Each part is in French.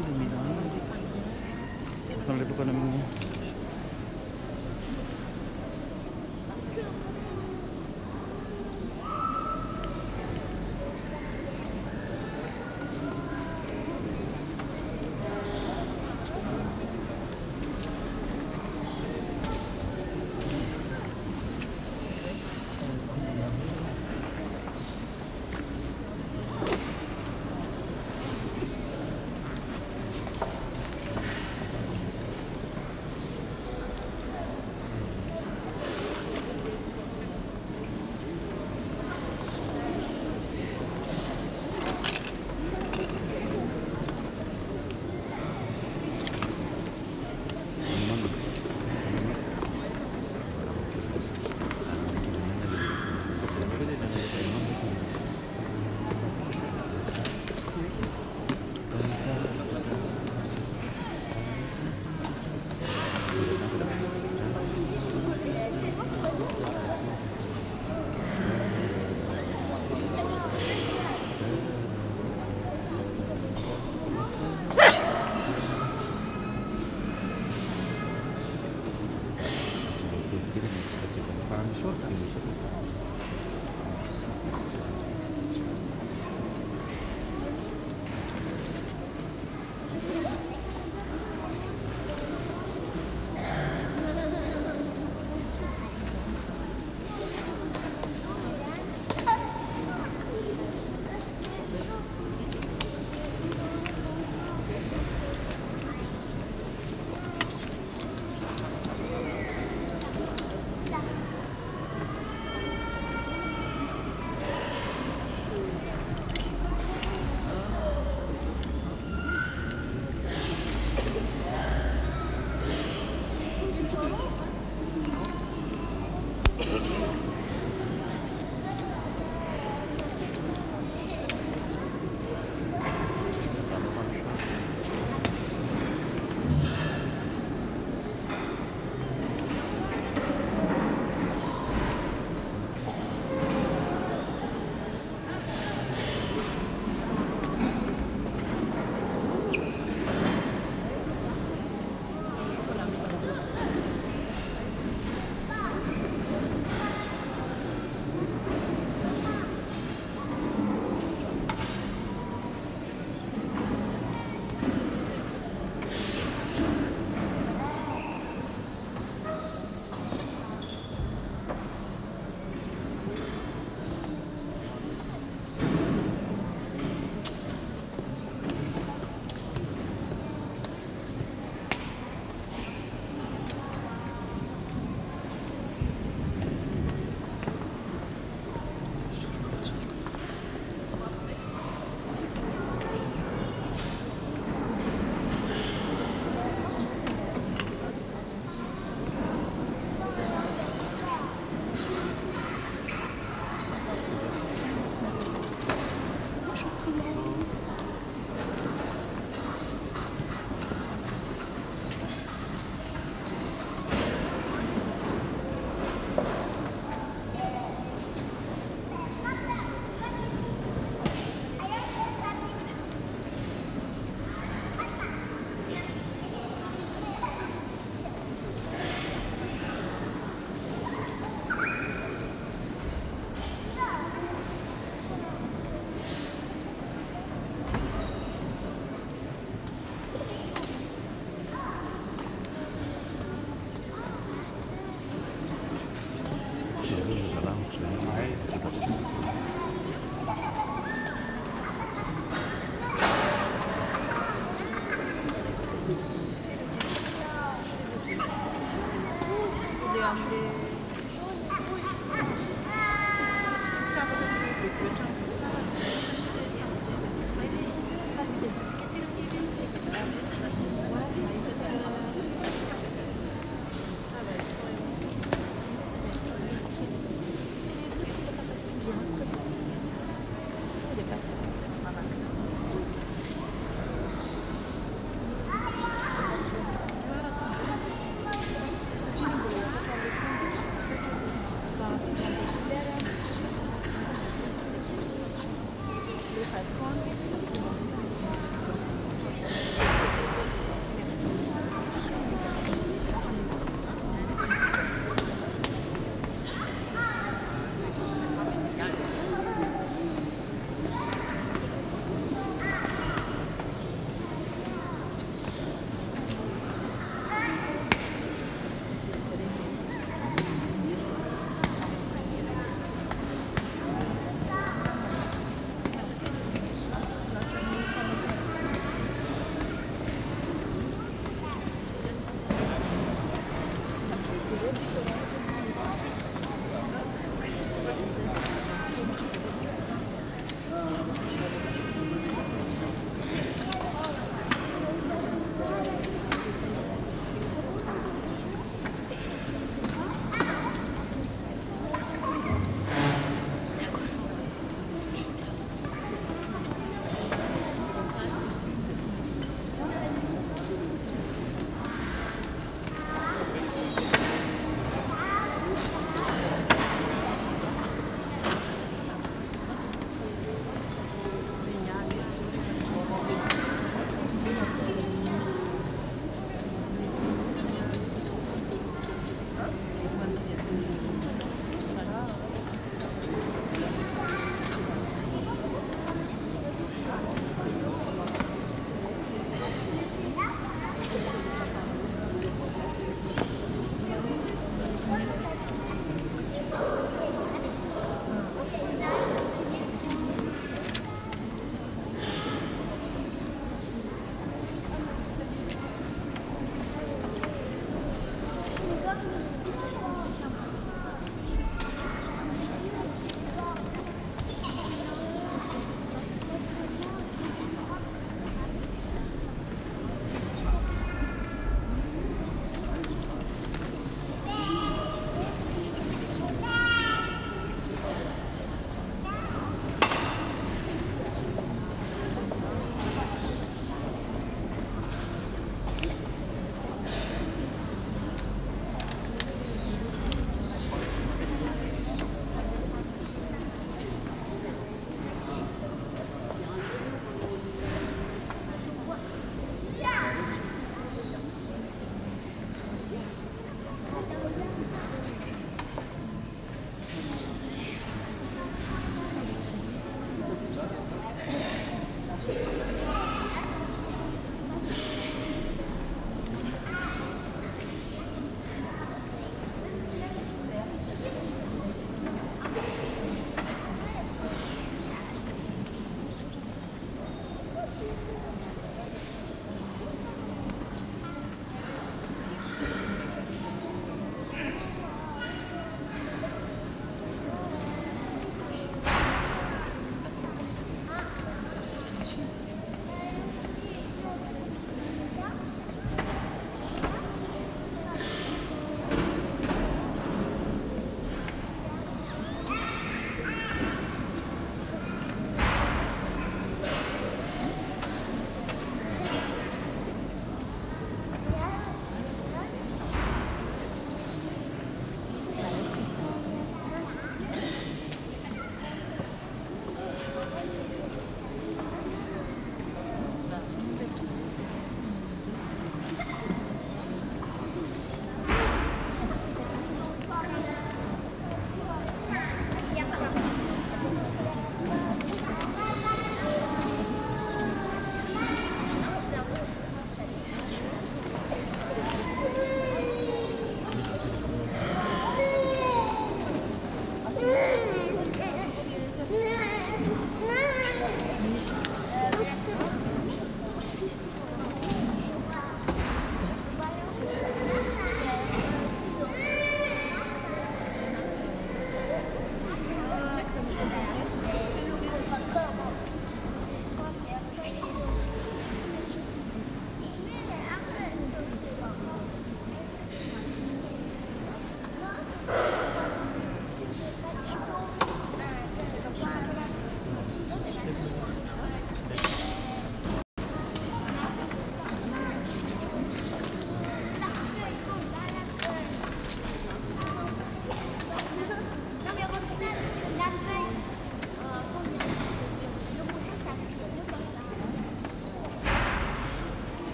illuminati. Sono l'epoca nemmeno.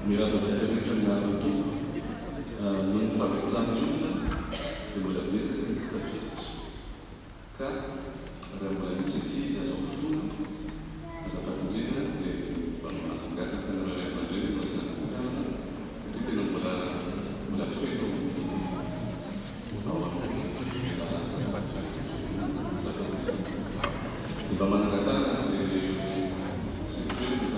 Mirato sempre tornato non favezza nulla della bellezza che sta fatto. Qua abbiamo la messa incisa sul fumo, cosa ha fatto dire e quando una cagata per non avere mangiare cosa usava, sentite non la freddo e va a cagata se crede che sarebbe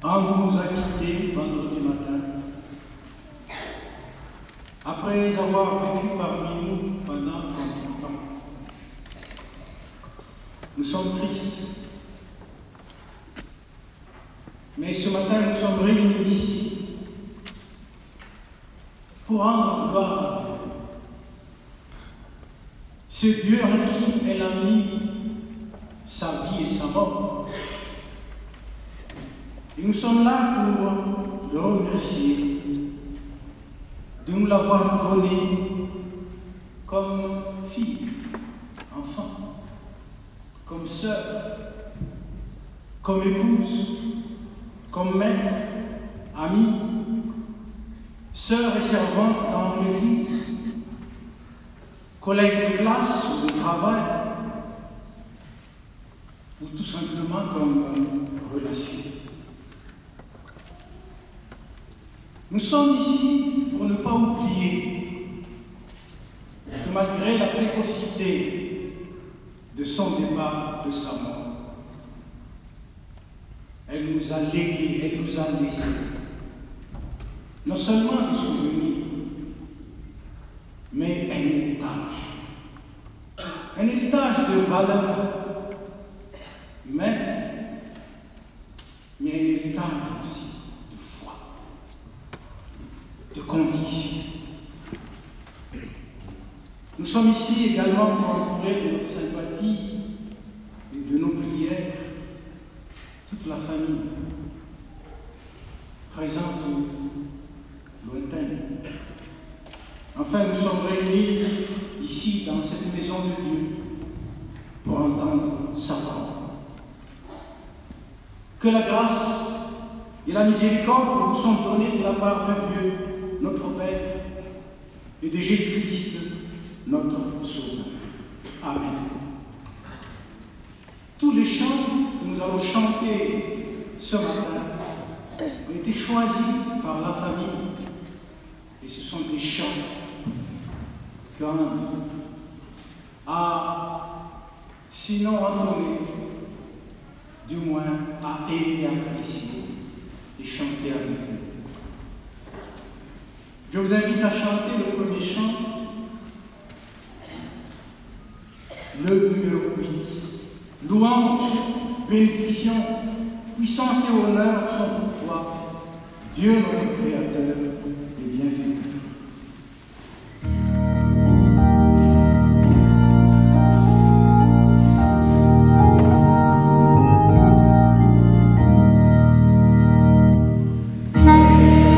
Anne nous a quittés vendredi matin. Après avoir vécu parmi nous pendant 30 ans, nous sommes tristes. Mais ce matin, nous sommes réunis ici pour rendre gloire à Dieu. Ce Dieu en qui elle a mis sa vie et sa mort. Et nous sommes là pour le remercier de nous l'avoir donné comme fille, enfant, comme sœur, comme épouse, comme mère, amie, sœur et servante dans l'église, collègue de classe ou de travail, ou tout simplement comme relation. Nous sommes ici pour ne pas oublier que malgré la précocité de son départ, de sa mort, elle nous a légué, elle nous a laissé non seulement des souvenirs, mais un héritage de valeurs humaines, mais un héritage aussi de foi, de conviction. Nous sommes ici également pour entourer de notre sympathie et de nos prières toute la famille, présente ou lointaine. Enfin, nous sommes réunis ici, dans cette maison de Dieu, pour entendre sa parole. Que la grâce et la miséricorde vous sont données de la part de Dieu, notre Père, et de Jésus-Christ, notre Sauveur. Amen. Tous les chants que nous allons chanter ce matin ont été choisis par la famille, et ce sont des chants qu'Anne a, sinon entonné, du moins a aimé apprécier et chanter avec nous. Je vous invite à chanter le premier chant, le numéro 8. Louange, bénédiction, puissance et honneur sont pour toi, Dieu notre Créateur et bienfaiteur. Alleluia.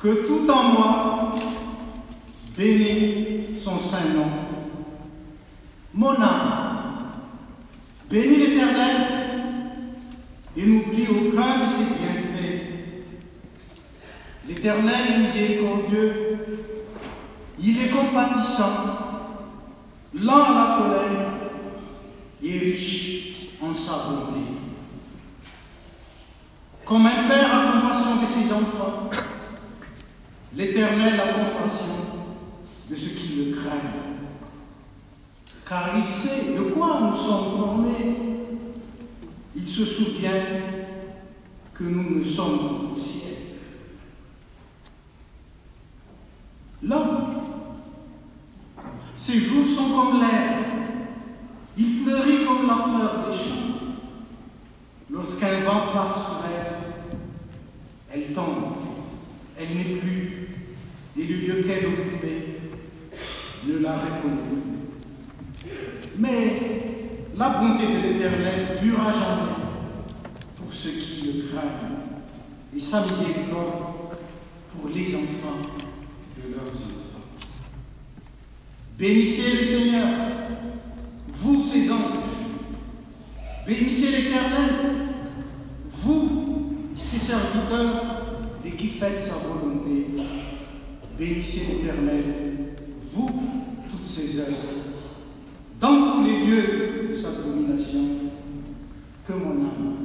que tout en moi bénit son saint nom. Mon âme, bénis l'Éternel et n'oublie aucun de ses bienfaits. L'Éternel est miséricordieux, il est compatissant, lent à la colère et riche en sa bonté. Comme un père a compassion de ses enfants, l'Éternel a compassion de ceux qui le craignent. Car il sait de quoi nous sommes formés. Il se souvient que nous ne sommes que poussière. L'homme, ses jours sont comme l'herbe, il fleurit comme la fleur des champs. Lorsqu'un vent passe sur elle tombe, elle n'est plus, et le lieu qu'elle occupait ne la reconnaît. Mais la bonté de l'Éternel dure à jamais pour ceux qui le craignent, et sa miséricorde pour les enfants de leurs enfants. Bénissez le Seigneur, vous ses anges. Bénissez l'Éternel, vous ses serviteurs, et qui faites sa volonté. Bénissez l'Éternel, vous toutes ses œuvres, dans tous les lieux de sa domination, que mon âme